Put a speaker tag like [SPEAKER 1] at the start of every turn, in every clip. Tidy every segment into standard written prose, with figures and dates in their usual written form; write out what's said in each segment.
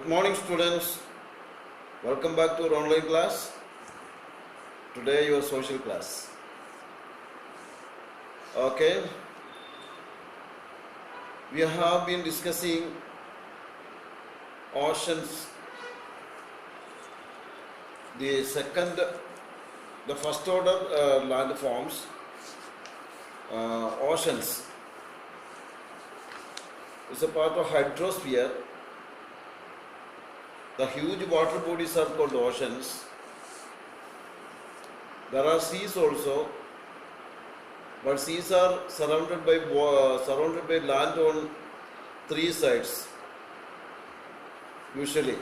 [SPEAKER 1] Good morning, students. Welcome back to our online class. Today, your social class. Okay. We have been discussing oceans. The first order landforms, oceans, is a part of hydrosphere. The huge water bodies are called oceans. There are seas also, but seas are surrounded by land on three sides, usually,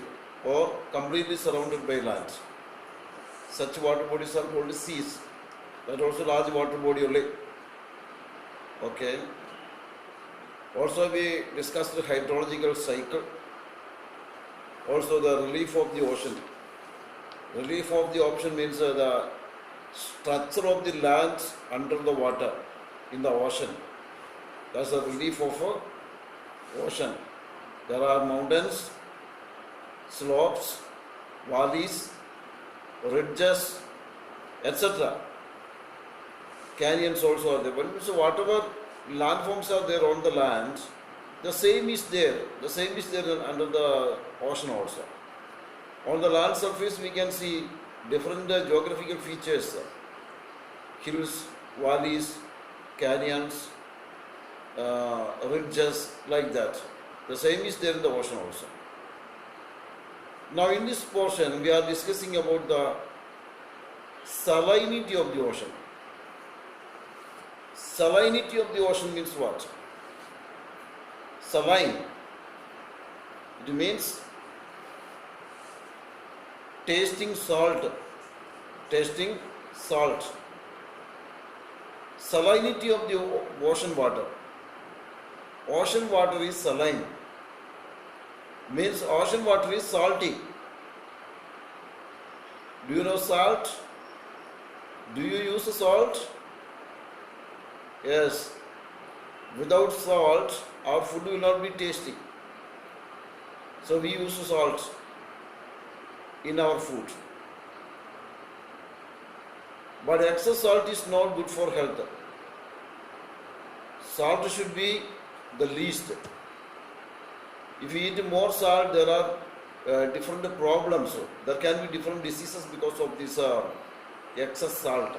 [SPEAKER 1] or completely surrounded by land. Such water bodies are called seas. That also large water body only. Okay. Also, we discussed the hydrological cycle. Also, the relief of the ocean. Relief of the ocean means the structure of the land under the water in the ocean. That's the relief of ocean. There are mountains, slopes, valleys, ridges, etc. Canyons also are there. So whatever landforms are there on the land, the same is there. The same is there under the ocean also. On the land surface, we can see different geographical features: hills, valleys, canyons, ridges, like that. The same is there in the ocean also. Now, in this portion, we are discussing about the salinity of the ocean. Salinity of the ocean means what? Saline. It means tasting salt. Tasting salt. Salinity of the ocean water. Ocean water is saline. Means ocean water is salty. Do you know salt? Do you use salt? Yes. Without salt, our food will not be tasty. So we use salt in our food. But excess salt is not good for health. Salt should be the least. If you eat more salt, there are different problems. There can be different diseases because of this excess salt.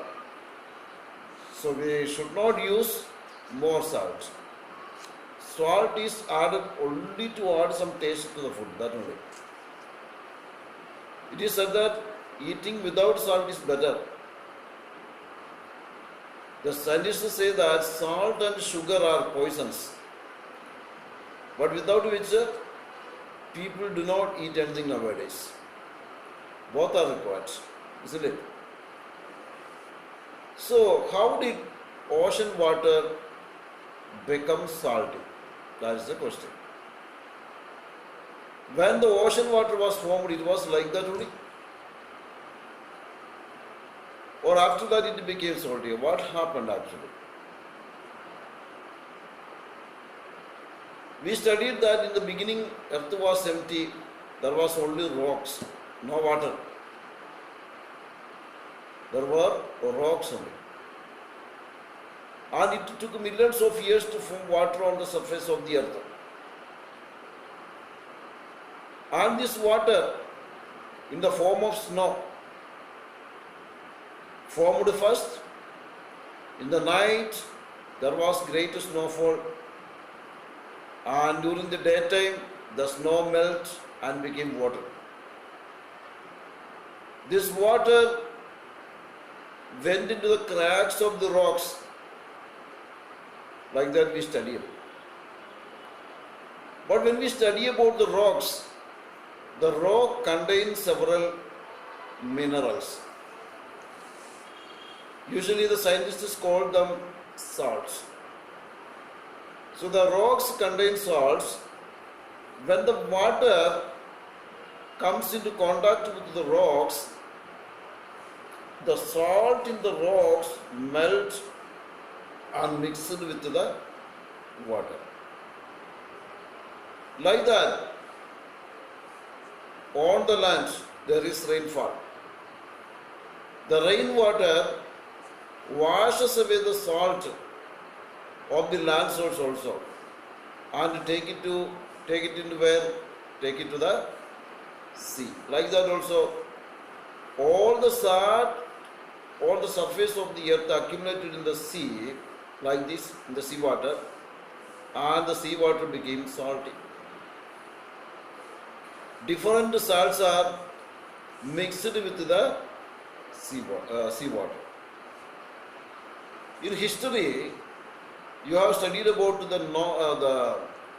[SPEAKER 1] So we should not use more salt. Salt is added only to add some taste to the food, that only. It is said that eating without salt is better. The scientists say that salt and sugar are poisons, but without which people do not eat anything nowadays. Both are required, isn't it? So, how did ocean water become salty? That is the question. When the ocean water was formed, it was like that only? Or after that it became salty? What happened actually? We studied that in the beginning, earth was empty, there was only rocks, no water. There were rocks only. And it took millions of years to form water on the surface of the earth. And this water, in the form of snow, formed first. In the night, there was great snowfall. And during the daytime, the snow melted and became water. This water went into the cracks of the rocks. Like that we study. But when we study about the rocks, the rock contains several minerals. Usually the scientists call them salts. So the rocks contain salts. When the water comes into contact with the rocks, the salt in the rocks melt and mixed with the water. Like that, on the land there is rainfall. The rainwater washes away the salt of the land source also, and take it into where? Take it to the sea. Like that also, all the salt on the surface of the earth accumulated in the sea, like this, in the sea water, and the sea water became salty. Different salts are mixed with the sea water. In history, you have studied about the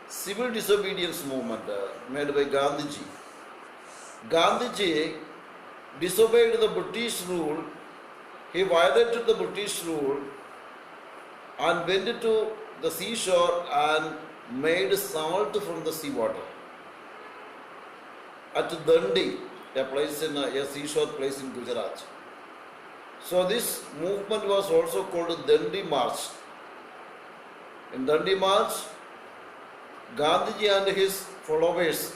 [SPEAKER 1] civil disobedience movement made by Gandhiji. Gandhiji disobeyed the British rule. He violated the British rule and went to the seashore and made salt from the seawater at Dandi, a seashore place in Gujarat. So this movement was also called Dandi March. In Dandi March, Gandhiji and his followers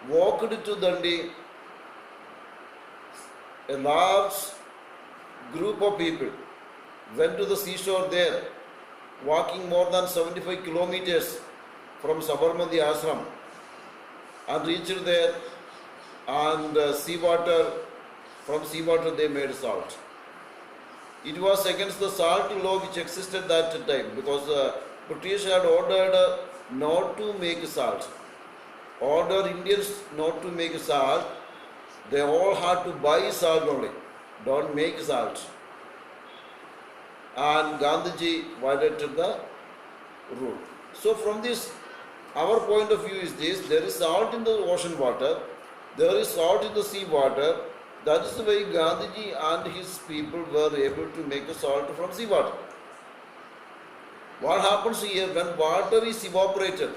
[SPEAKER 1] walked to Dandi. A large group of people went to the seashore there, walking more than 75 kilometers from Sabarmati Ashram, and reached there, and from seawater they made salt. It was against the salt law which existed that time, because the British had ordered not to make salt, ordered Indians not to make salt. They all had to buy salt only, don't make salt. And Gandhiji violated the rule. So from this, our point of view is this: there is salt in the ocean water, there is salt in the sea water. That is the way Gandhiji and his people were able to make a salt from sea water. What happens here when water is evaporated?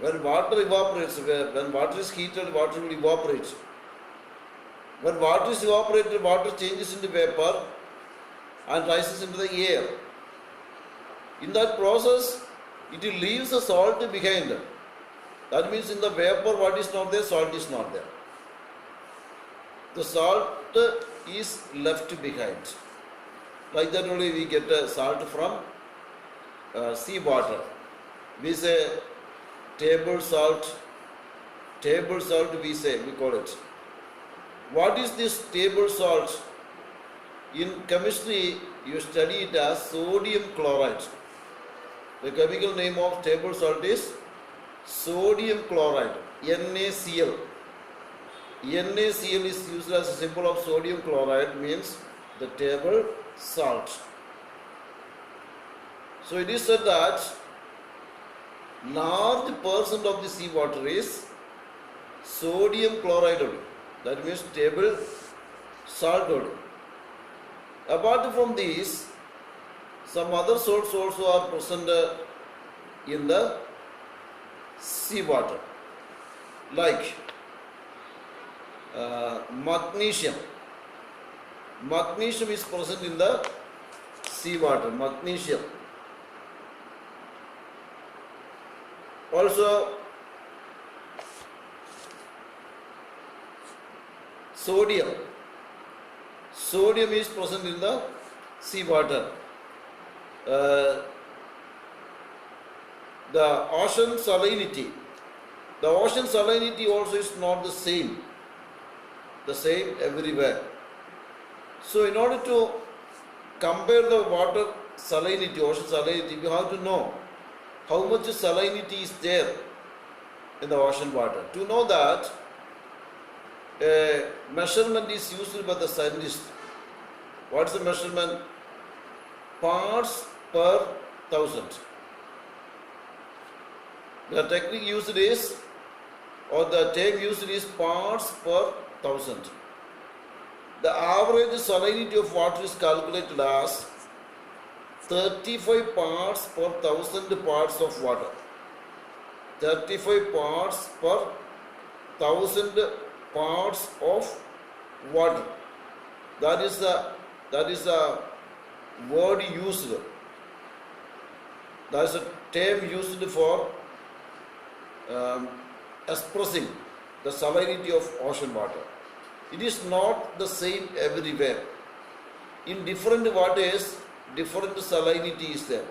[SPEAKER 1] When water evaporates, when water is heated, water will evaporate. When water is evaporated, water changes into vapor and rises into the air. In that process, it leaves the salt behind. That means in the vapor, what is not there, salt is not there. The salt is left behind. Like that only we get salt from sea water. We say table salt we call it. What is this table salt? In chemistry, you study it as sodium chloride. The chemical name of table salt is sodium chloride, NaCl. NaCl is used as a symbol of sodium chloride, means the table salt. So it is said that large percent of the sea water is sodium chloride only. That means table salt only. Apart from these, some other salts also are present in the sea water, like magnesium. Magnesium is present in the sea water. Magnesium. Also, sodium. Sodium is present in the sea water. The ocean salinity. The ocean salinity also is not the same everywhere. So in order to compare the water salinity, ocean salinity, we have to know how much salinity is there in the ocean water. To know that, a measurement is used by the scientist. What is the measurement? Parts per thousand. The technique used is, or the term used is parts per thousand. The average salinity of water is calculated as 35 parts per thousand parts of water. 35 parts per thousand parts of water. That is the word used. That is a term used for expressing the salinity of ocean water. It is not the same everywhere. In different waters, different salinity is there.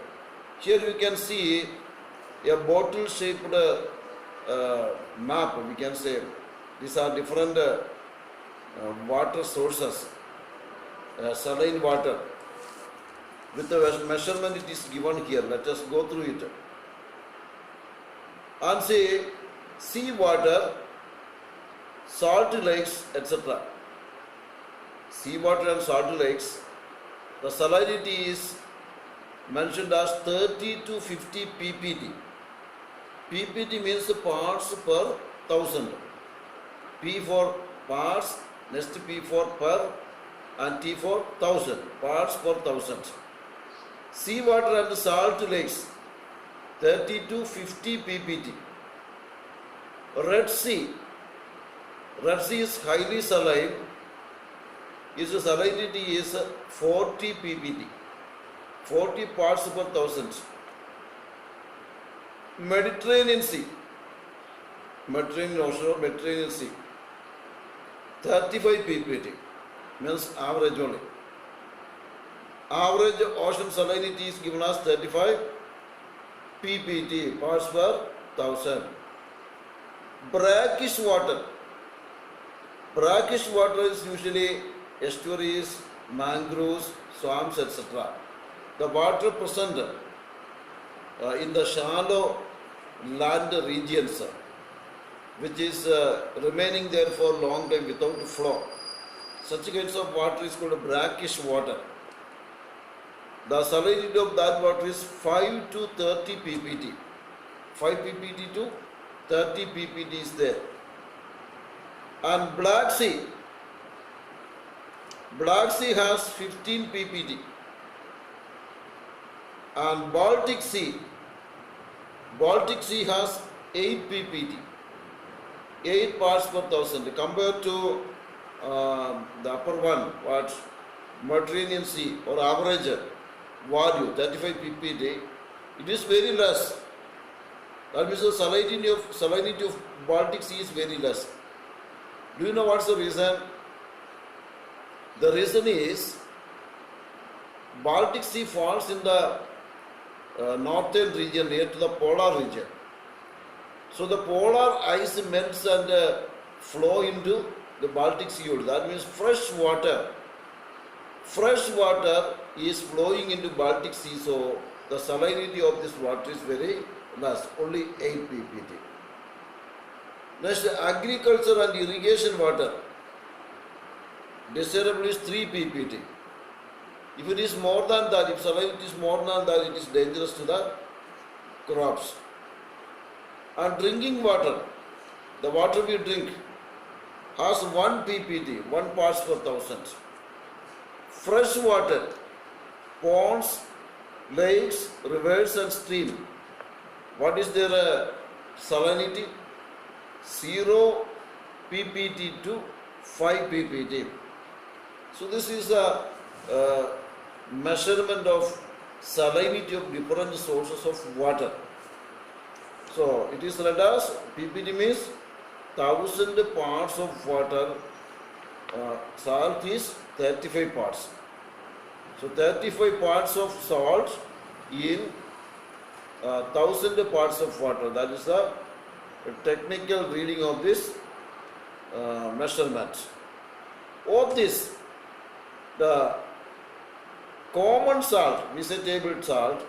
[SPEAKER 1] Here we can see a bottle-shaped map. We can say these are different water sources, saline water. With the measurement it is given here. Let us go through it. And say sea water, salt lakes, etc. Sea water and salt lakes, the salinity is mentioned as 30 to 50 ppt. ppt means parts per thousand. P for parts, next P for per, and T for thousand, parts per thousand. Sea water and salt lakes, 30 to 50 ppt. Red Sea is highly saline. Its salinity is 40 ppt, 40 parts per thousand. Mediterranean Sea, Mediterranean Ocean or Mediterranean Sea, 35 ppt, means average only. Average ocean salinity is given as 35 ppt, parts per thousand. Brackish water is usually estuaries, mangroves, swamps, etc. The water present in the shallow land regions, which is remaining there for a long time without flow. Such kinds of water is called brackish water. The salinity of that water is 5 to 30 ppt. 5 ppt to 30 ppt is there. And Black Sea has 15 ppt. And Baltic Sea has 8 ppt, 8 parts per thousand. Compared to the upper one, what Mediterranean Sea or average value 35 ppt, it is very less. That means the salinity of Baltic Sea is very less. Do you know what's the reason? The reason is Baltic Sea falls in the northern region near to the polar region. So the polar ice melts and flow into the Baltic Sea. That means fresh water is flowing into Baltic Sea. So the salinity of this water is very less, only 8 ppt. Next, agriculture and irrigation water, desirable is 3 ppt. If it is more than that, if salinity is more than that, it is dangerous to the crops. And drinking water, the water we drink, has 1 ppt, 1 parts per thousand. Fresh water, ponds, lakes, rivers and stream, what is their salinity? 0 ppt to 5 ppt. So this is a measurement of salinity of different sources of water. So it is read as ppt means 1000 parts of water. Salt is 35 parts. So 35 parts of salt in 1000 parts of water. That is the technical reading of this measurement. Of this, the common salt, we say table salt,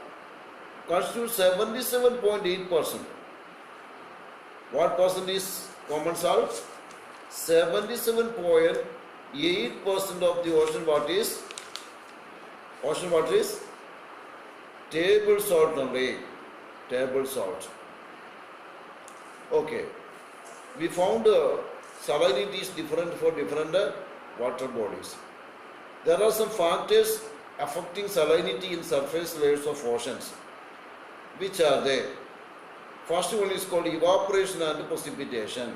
[SPEAKER 1] constitutes 77.8%. What percent is common salt? 77.8% of the ocean water is table salt only. Table salt. Okay. We found salinity is different for different water bodies. There are some factors affecting salinity in surface layers of oceans. Which are they? First one is called evaporation and precipitation.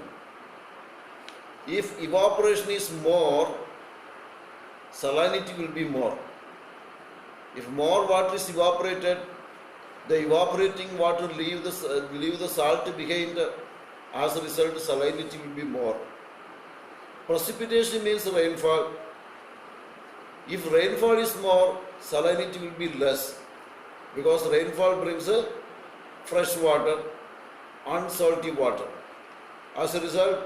[SPEAKER 1] If evaporation is more, salinity will be more. If more water is evaporated, the evaporating water leave the salt behind As a result, salinity will be more. Precipitation means rainfall. If rainfall is more, salinity will be less, because rainfall brings a fresh water, unsalty water. As a result,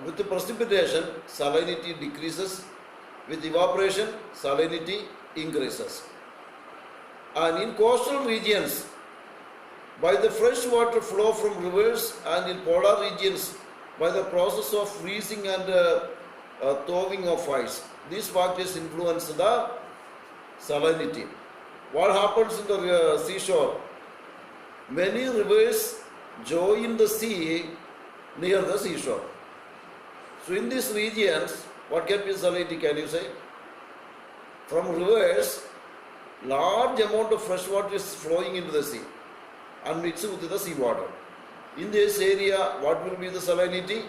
[SPEAKER 1] with the precipitation, salinity decreases. With evaporation, salinity increases. And in coastal regions, by the fresh water flow from rivers, and in polar regions, by the process of freezing and thawing of ice. These factors influence the salinity. What happens in the seashore? Many rivers join the sea near the seashore. So in these regions, what can be salinity, can you say? From rivers, large amount of fresh water is flowing into the sea and mixing with the sea water. In this area, what will be the salinity?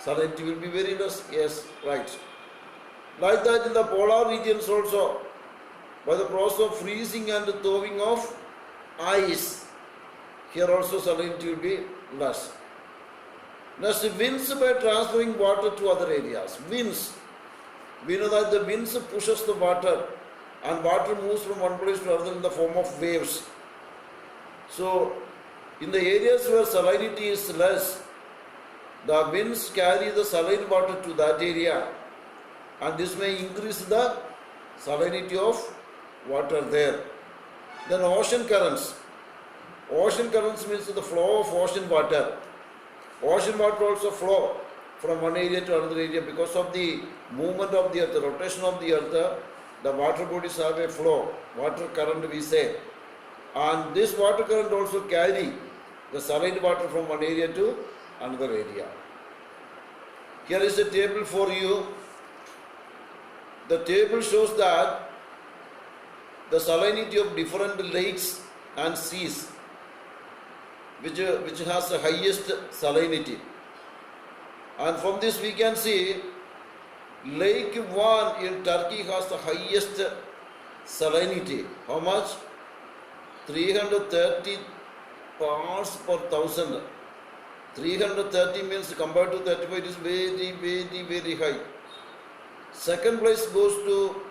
[SPEAKER 1] Salinity will be very less. Yes, right. Like that in the polar regions also, by the process of freezing and thawing of ice, here also salinity will be less. Next, winds by transferring water to other areas. Winds. We know that the winds pushes the water, and water moves from one place to another in the form of waves. So, in the areas where salinity is less, the winds carry the saline water to that area, and this may increase the salinity of water there. Then ocean currents. Ocean currents means the flow of ocean water. Ocean water also flow from one area to another area because of the movement of the earth, the rotation of the earth. The water bodies have a flow, water current we say. And this water current also carry the saline water from one area to another area. Here is a table for you. The table shows that the salinity of different lakes and seas, which has the highest salinity. And from this we can see Lake Van in Turkey has the highest salinity. How much? 330 parts per thousand. 330 means compared to 35 it is very, very, very high. Second place goes to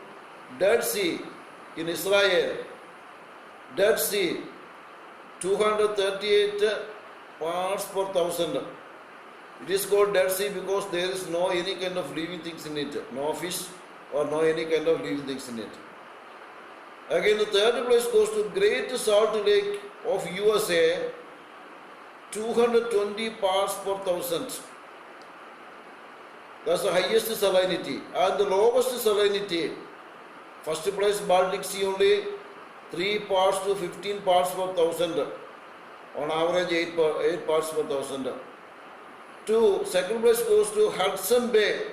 [SPEAKER 1] Dead Sea in Israel. Dead Sea, 238 parts per thousand. It is called Dead Sea because there is no any kind of living things in it. No fish or no any kind of living things in it. Again, the third place goes to Great Salt Lake of USA, 220 parts per thousand. That's the highest salinity. And the lowest salinity, first place Baltic Sea only 3 parts to 15 parts per thousand. On average 8 parts per thousand. Second place goes to Hudson Bay.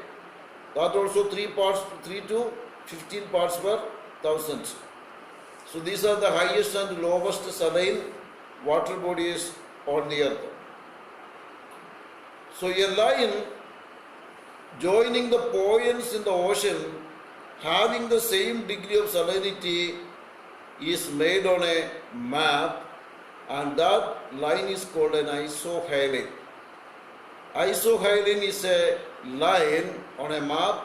[SPEAKER 1] That also 3 to 15 parts per thousand. So these are the highest and lowest saline water bodies on the earth. So a line joining the points in the ocean having the same degree of salinity is made on a map, and that line is called an isohyline. Isohyline is a line on a map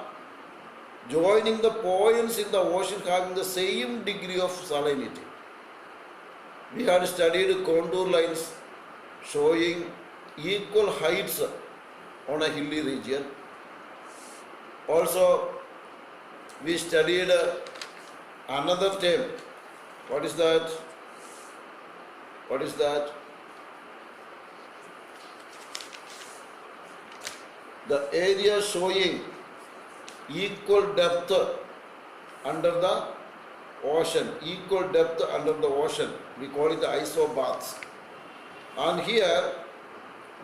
[SPEAKER 1] joining the points in the ocean having the same degree of salinity. We had studied contour lines showing equal heights on a hilly region. Also, we studied another term. What is that? What is that? The area showing equal depth under the ocean. Equal depth under the ocean. We call it the isobaths. And here,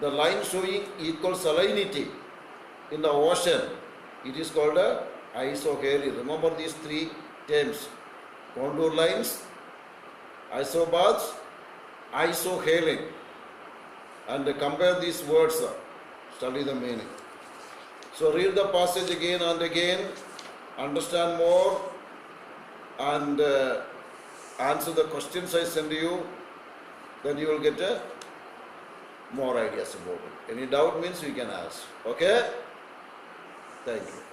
[SPEAKER 1] the line showing equal salinity in the ocean, it is called a isohyline. Remember these 3 terms: contour lines, isobaths, isohyline. And compare these words, study the meaning. So read the passage again and again, understand more, and answer the questions I send you. Then you will get a more ideas about it. Any doubt means you can ask. Okay? Thank you.